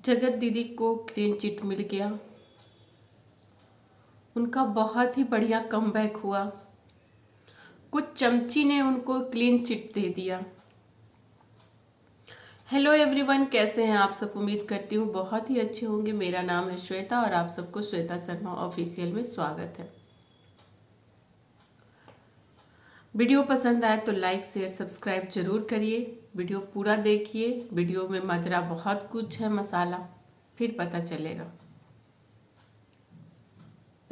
जगत दीदी को क्लीन चिट मिल गया। उनका बहुत ही बढ़िया कमबैक हुआ। कुछ चमची ने उनको क्लीन चिट दे दिया। हेलो एवरीवन, कैसे हैं आप सब? उम्मीद करती हूँ बहुत ही अच्छे होंगे। मेरा नाम है श्वेता और आप सबको श्वेता शर्मा ऑफिशियल में स्वागत है। वीडियो पसंद आए तो लाइक शेयर सब्सक्राइब जरूर करिए। वीडियो पूरा देखिए। वीडियो में मजरा बहुत कुछ है, मसाला फिर पता चलेगा।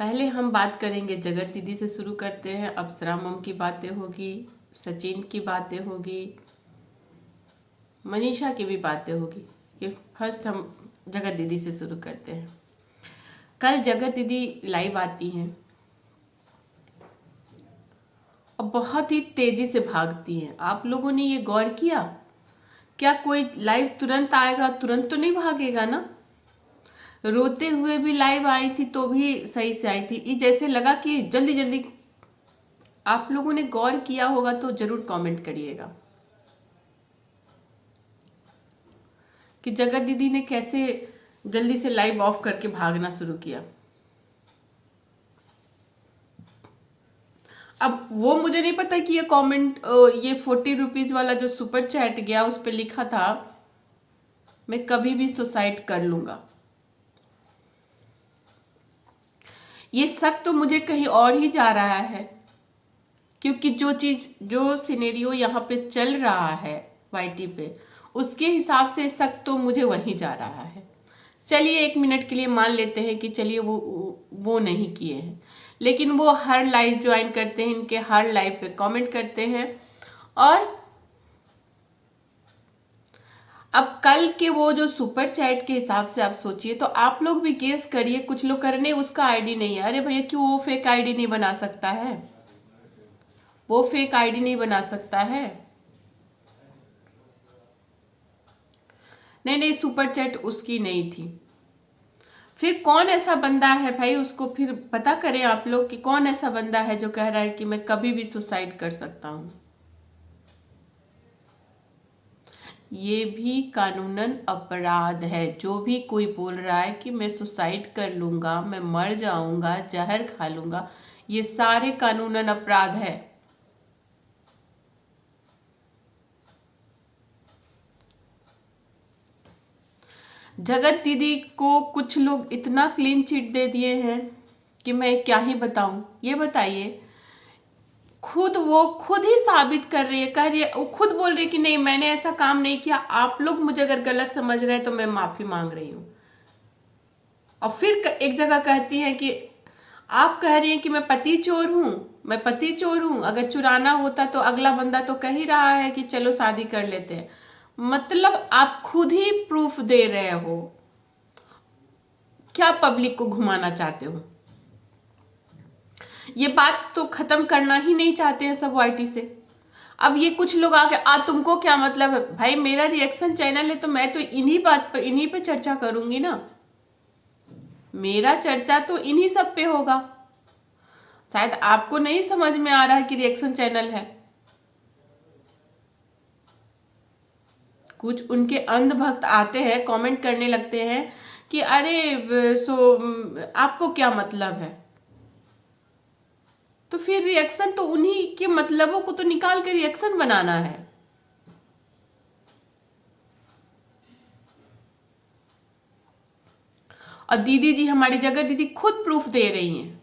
पहले हम बात करेंगे, जगत दीदी से शुरू करते हैं। अप्सरा मम की बातें होगी, सचिन की बातें होगी, मनीषा की भी बातें होगी। कि फर्स्ट हम जगत दीदी से शुरू करते हैं। कल जगत दीदी लाइव आती हैं और बहुत ही तेजी से भागती हैं। आप लोगों ने ये गौर किया? क्या कोई लाइव तुरंत आएगा, तुरंत तो नहीं भागेगा ना। रोते हुए भी लाइव आई थी तो भी सही से आई थी। ये जैसे लगा कि जल्दी जल्दी। आप लोगों ने गौर किया होगा तो जरूर कमेंट करिएगा कि जगत दीदी ने कैसे जल्दी से लाइव ऑफ करके भागना शुरू किया। अब वो मुझे नहीं पता कि ये कमेंट, ये 40 रुपीज वाला जो सुपर चैट गया उस पर लिखा था मैं कभी भी सुसाइड कर लूंगा। ये शक तो मुझे कहीं और ही जा रहा है, क्योंकि जो सिनेरियो यहाँ पे चल रहा है वाईटी पे, उसके हिसाब से शक तो मुझे वहीं जा रहा है। चलिए 1 मिनट के लिए मान लेते हैं कि चलिए वो नहीं किए हैं, लेकिन वो हर लाइव ज्वाइन करते हैं, इनके हर लाइव पे कमेंट करते हैं। और अब कल के वो जो सुपर चैट के हिसाब से आप सोचिए तो आप लोग भी गेस करिए। कुछ लोग करने उसका आईडी नहीं है। अरे भैया, क्यों वो फेक आईडी नहीं बना सकता है? वो फेक आईडी नहीं बना सकता है। नहीं, सुपर चैट उसकी नहीं थी। फिर कौन ऐसा बंदा है भाई, उसको फिर पता करें आप लोग कि कौन ऐसा बंदा है जो कह रहा है कि मैं कभी भी सुसाइड कर सकता हूं। ये भी कानूनन अपराध है। जो भी कोई बोल रहा है कि मैं सुसाइड कर लूंगा, मैं मर जाऊंगा, जहर खा लूंगा, ये सारे कानूनन अपराध है। जगत दीदी को कुछ लोग इतना क्लीन चिट दे दिए हैं कि मैं क्या ही बताऊं। ये बताइए, वो खुद ही साबित कर रही है, कह रही है, वो खुद बोल रही है कि नहीं मैंने ऐसा काम नहीं किया। आप लोग मुझे अगर गलत समझ रहे हैं तो मैं माफी मांग रही हूं। और फिर एक जगह कहती है कि आप कह रही हैं कि मैं पति चोर हूं, मैं पति चोर हूं। अगर चुराना होता तो अगला बंदा तो कह ही रहा है कि चलो शादी कर लेते हैं। मतलब आप खुद ही प्रूफ दे रहे हो। क्या पब्लिक को घुमाना चाहते हो? ये बात तो खत्म करना ही नहीं चाहते हैं सब वाईटी से। अब ये कुछ लोग आके तुमको क्या मतलब है? भाई मेरा रिएक्शन चैनल है तो मैं तो इन्हीं बात पर, इन्हीं पे चर्चा करूंगी ना। मेरा चर्चा तो इन्हीं सब पे होगा। शायद आपको नहीं समझ में आ रहा है कि रिएक्शन चैनल है। कुछ उनके अंध भक्त आते हैं, कमेंट करने लगते हैं कि अरे आपको क्या मतलब है। तो फिर रिएक्शन तो उन्हीं के मतलबों को तो निकाल के रिएक्शन बनाना है। और दीदी जी, हमारी जगत दीदी खुद प्रूफ दे रही हैं।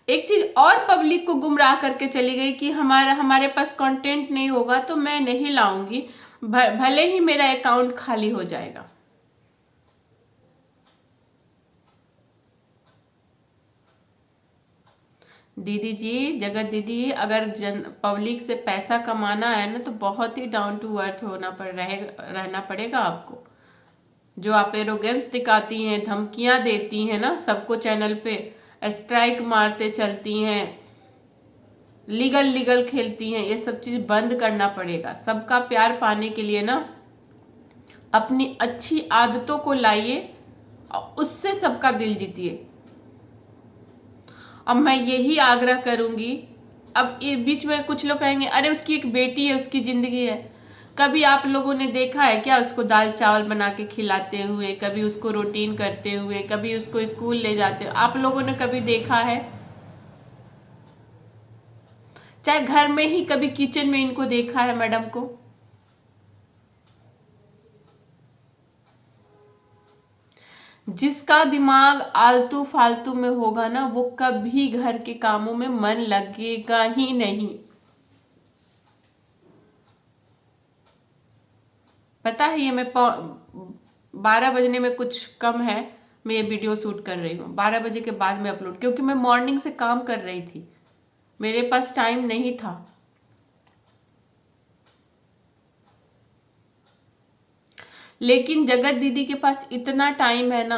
एक चीज और पब्लिक को गुमराह करके चली गई कि हमारे पास कंटेंट नहीं होगा तो मैं नहीं लाऊंगी, भले ही मेरा अकाउंट खाली हो जाएगा। दीदी जी, जगत दीदी, अगर पब्लिक से पैसा कमाना है ना तो बहुत ही डाउन टू अर्थ रहना पड़ेगा आपको। जो आप एरोगेंस दिखाती हैं, धमकियां देती हैं ना सबको, चैनल पे स्ट्राइक मारते चलती हैं, लीगल खेलती हैं, ये सब चीज बंद करना पड़ेगा। सबका प्यार पाने के लिए ना अपनी अच्छी आदतों को लाइए और उससे सबका दिल जीतिए। अब मैं यही आग्रह करूंगी। अब बीच में कुछ लोग कहेंगे अरे उसकी एक बेटी है, उसकी जिंदगी है। कभी आप लोगों ने देखा है क्या उसको दाल चावल बना के खिलाते हुए, कभी उसको रूटीन करते हुए, कभी उसको स्कूल ले जाते हुए? आप लोगों ने कभी देखा है? चाहे घर में ही कभी किचन में इनको देखा है मैडम को? जिसका दिमाग आलतू फालतू में होगा ना, वो कभी घर के कामों में मन लगेगा ही नहीं। पता है, ये मैं 12 बजने में कुछ कम है, मैं ये वीडियो शूट कर रही हूँ। 12 बजे के बाद में अपलोड, क्योंकि मैं मॉर्निंग से काम कर रही थी, मेरे पास टाइम नहीं था। लेकिन जगत दीदी के पास इतना टाइम है ना,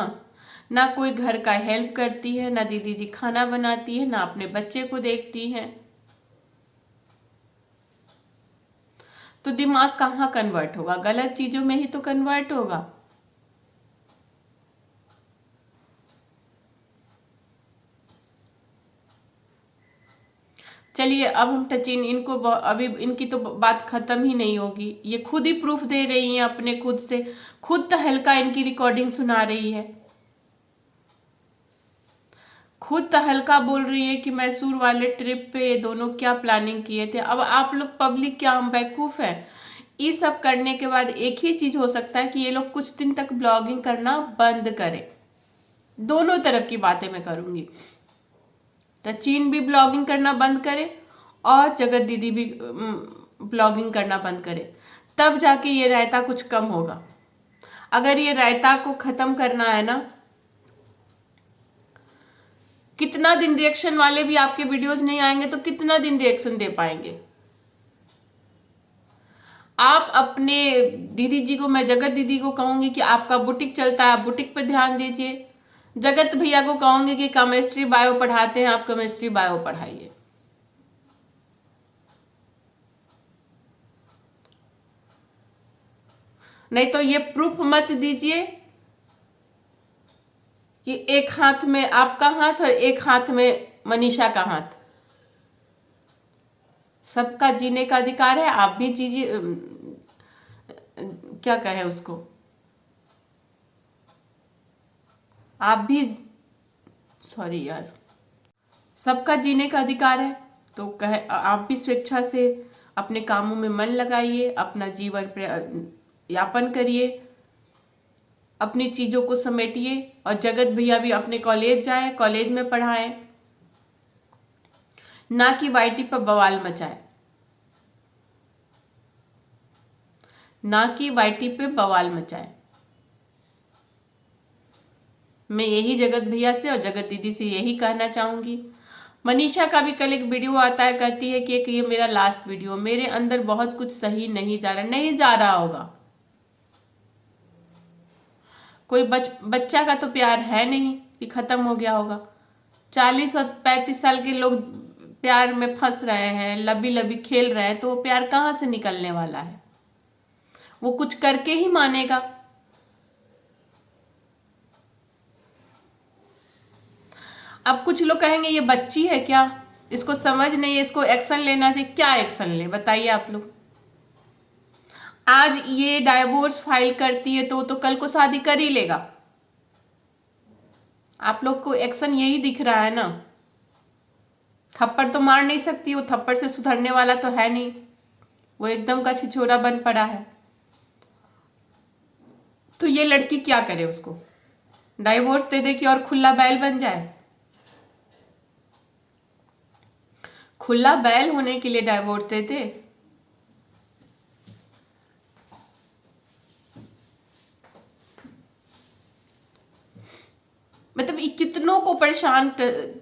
ना कोई घर का हेल्प करती है, ना दीदी जी खाना बनाती है, ना अपने बच्चे को देखती है, तो दिमाग कहाँ कन्वर्ट होगा? गलत चीजों में ही तो कन्वर्ट होगा। चलिए, अब हम टचिन इनको अभी इनकी तो बात खत्म ही नहीं होगी। ये खुद ही प्रूफ दे रही हैं अपने खुद से, खुद तहलका इनकी रिकॉर्डिंग सुना रही है, खुद तहलका बोल रही है कि मैसूर वाले ट्रिप पे ये दोनों क्या प्लानिंग किए थे। अब आप लोग पब्लिक क्या हम बेवकूफ हैं? ये सब करने के बाद एक ही चीज हो सकता है कि ये लोग कुछ दिन तक ब्लॉगिंग करना बंद करें। दोनों तरफ की बातें मैं करूंगी, टचिन भी ब्लॉगिंग करना बंद करे और जगत दीदी भी ब्लॉगिंग करना बंद करे, तब जाके ये रायता कुछ कम होगा। अगर ये रायता को खत्म करना है ना, कितना दिन रिएक्शन वाले भी आपके वीडियोस नहीं आएंगे तो कितना दिन रिएक्शन दे पाएंगे? आप अपने दीदी जी को, मैं जगत दीदी को कहूंगी कि आपका बुटीक चलता है, आप बुटीक पे ध्यान दीजिए। जगत भैया को कहूंगी कि केमिस्ट्री बायो पढ़ाते हैं, आप केमिस्ट्री बायो पढ़ाइए। नहीं तो ये प्रूफ मत दीजिए कि एक हाथ में आपका हाथ और एक हाथ में मनीषा का हाथ। सबका जीने का अधिकार है, आप भी जीजिए, क्या कहे उसको, आप भी, सॉरी यार, सबका जीने का अधिकार है, तो कहे आप भी स्वेच्छा से अपने कामों में मन लगाइए, अपना जीवन यापन करिए, अपनी चीजों को समेटिए। और जगत भैया भी अपने कॉलेज जाएं, कॉलेज में पढ़ाएं, ना कि वाईटी पर बवाल मचाएं, ना कि वाईटी पे बवाल मचाएं। मैं यही जगत भैया से और जगत दीदी से यही कहना चाहूंगी। मनीषा का भी कल एक वीडियो आता है, कहती है कि ये मेरा लास्ट वीडियो, मेरे अंदर बहुत कुछ सही नहीं जा रहा, नहीं जा रहा होगा। कोई बच्चा का तो प्यार है नहीं कि खत्म हो गया होगा। 40 और 35 साल के लोग प्यार में फंस रहे हैं, लबी लबी खेल रहे हैं, तो वो प्यार कहाँ से निकलने वाला है? वो कुछ करके ही मानेगा। अब कुछ लोग कहेंगे ये बच्ची है क्या, इसको समझ नहीं है, इसको एक्शन लेना चाहिए। क्या एक्शन ले, बताइए आप लोग? आज ये डाइवोर्स फाइल करती है तो कल को शादी कर ही लेगा। आप लोग को एक्शन यही दिख रहा है ना। थप्पड़ तो मार नहीं सकती, वो थप्पड़ से सुधरने वाला तो है नहीं, वो एकदम का छिछोरा बन पड़ा है। तो ये लड़की क्या करे? उसको डाइवोर्स दे दे कि और खुला बैल बन जाए? खुला बैल होने के लिए डाइवोर्स दे दे? मतलब कितनों को परेशान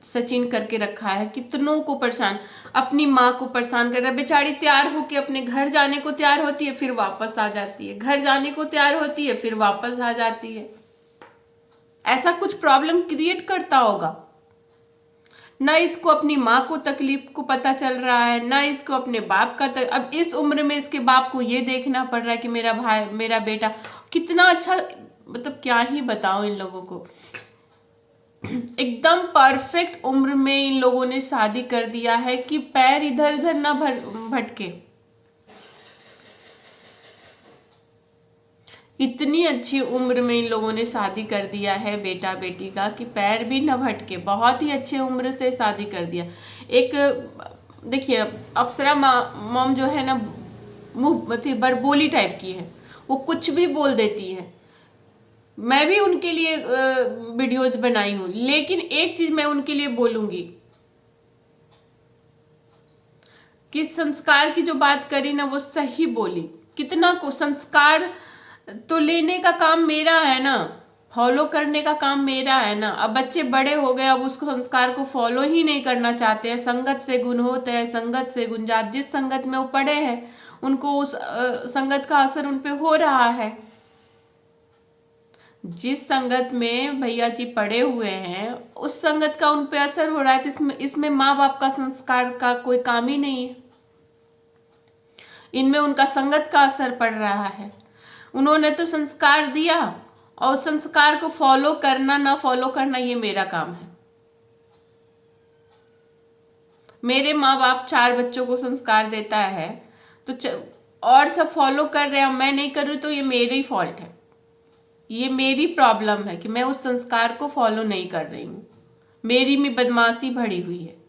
सचिन करके रखा है, कितनों को परेशान, अपनी माँ को परेशान कर रहा है। बेचारी तैयार होके अपने घर जाने को तैयार होती है, फिर वापस आ जाती है, घर जाने को तैयार होती है, फिर वापस आ जाती है। ऐसा कुछ प्रॉब्लम क्रिएट करता होगा। ना इसको अपनी माँ को तकलीफ को पता चल रहा है, ना इसको अपने बाप का अब इस उम्र में इसके बाप को ये देखना पड़ रहा है कि मेरा भाई, मेरा बेटा कितना अच्छा, मतलब क्या ही बताओ इन लोगों को। एकदम परफेक्ट उम्र में इन लोगों ने शादी कर दिया है कि पैर इधर उधर ना भटके। इतनी अच्छी उम्र में इन लोगों ने शादी कर दिया है बेटा बेटी का कि पैर भी न भटके, बहुत ही अच्छे उम्र से शादी कर दिया। एक देखिए, अप्सरा मॉम जो है ना, मुंह मतलब बरबोली टाइप की है, वो कुछ भी बोल देती है। मैं भी उनके लिए वीडियोज बनाई हूँ, लेकिन एक चीज मैं उनके लिए बोलूंगी कि संस्कार की जो बात करी ना वो सही बोली। कितना को संस्कार तो लेने का काम मेरा है ना, फॉलो करने का काम मेरा है ना। अब बच्चे बड़े हो गए, अब उसको संस्कार को फॉलो ही नहीं करना चाहते हैं। संगत से गुण होते हैं, संगत से गुण जात। जिस संगत में वो पड़े हैं उनको उस संगत का असर उन पे हो रहा है। जिस संगत में भैया जी पड़े हुए हैं उस संगत का उन पे असर हो रहा है, तो इसमें माँ बाप का संस्कार का कोई काम ही नहीं है। इनमें उनका संगत का असर पड़ रहा है। उन्होंने तो संस्कार दिया, और संस्कार को फॉलो करना ना फॉलो करना ये मेरा काम है। मेरे माँ बाप 4 बच्चों को संस्कार देता है, तो और सब फॉलो कर रहे हैं, मैं नहीं कर रही, तो ये मेरी फॉल्ट है, ये मेरी प्रॉब्लम है कि मैं उस संस्कार को फॉलो नहीं कर रही हूँ। मेरी में बदमाशी भरी हुई है।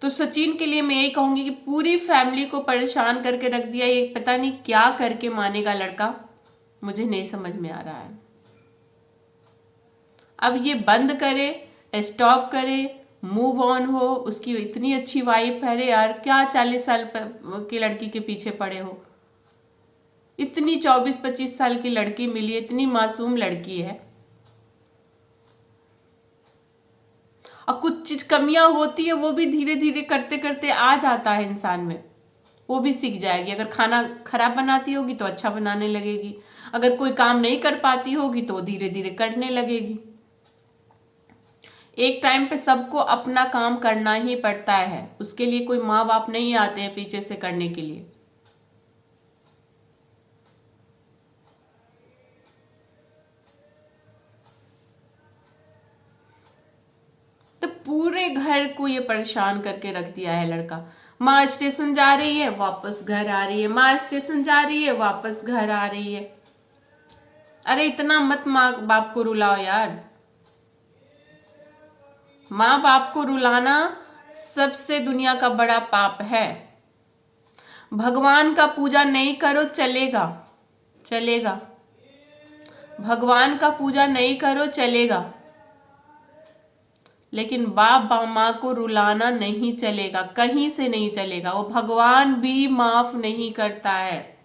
तो सचिन के लिए मैं यही कहूंगी कि पूरी फैमिली को परेशान करके रख दिया। ये पता नहीं क्या करके मानेगा लड़का, मुझे नहीं समझ में आ रहा है। अब ये बंद करे, स्टॉप करे, मूव ऑन हो। उसकी इतनी अच्छी वाइफ है, अरे यार क्या 40 साल की लड़की के पीछे पड़े हो। इतनी 24-25 साल की लड़की मिली, इतनी मासूम लड़की है। और कुछ चीज कमियां होती है वो भी धीरे धीरे करते करते आ जाता है इंसान में, वो भी सीख जाएगी। अगर खाना खराब बनाती होगी तो अच्छा बनाने लगेगी, अगर कोई काम नहीं कर पाती होगी तो धीरे धीरे करने लगेगी। एक टाइम पे सबको अपना काम करना ही पड़ता है, उसके लिए कोई माँ बाप नहीं आते हैं पीछे से करने के लिए। तो पूरे घर को ये परेशान करके रख दिया है लड़का। माँ स्टेशन जा रही है वापस घर आ रही है, माँ स्टेशन जा रही है वापस घर आ रही है। अरे इतना मत माँ बाप को रुलाओ यार। माँ बाप को रुलाना सबसे दुनिया का बड़ा पाप है। भगवान का पूजा नहीं करो चलेगा, चलेगा। भगवान का पूजा नहीं करो चलेगा, लेकिन बाप माँ को रुलाना नहीं चलेगा, कहीं से नहीं चलेगा। वो भगवान भी माफ नहीं करता है।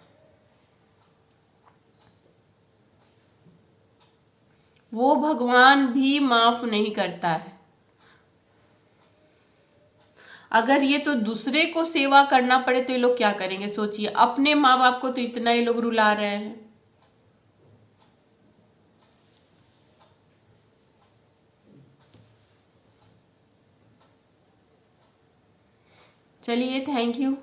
वो भगवान भी माफ नहीं करता है। अगर ये तो दूसरे को सेवा करना पड़े तो ये लोग क्या करेंगे सोचिए। अपने माँ बाप को तो इतना ये लोग रुला रहे हैं। चलिए, थैंक यू।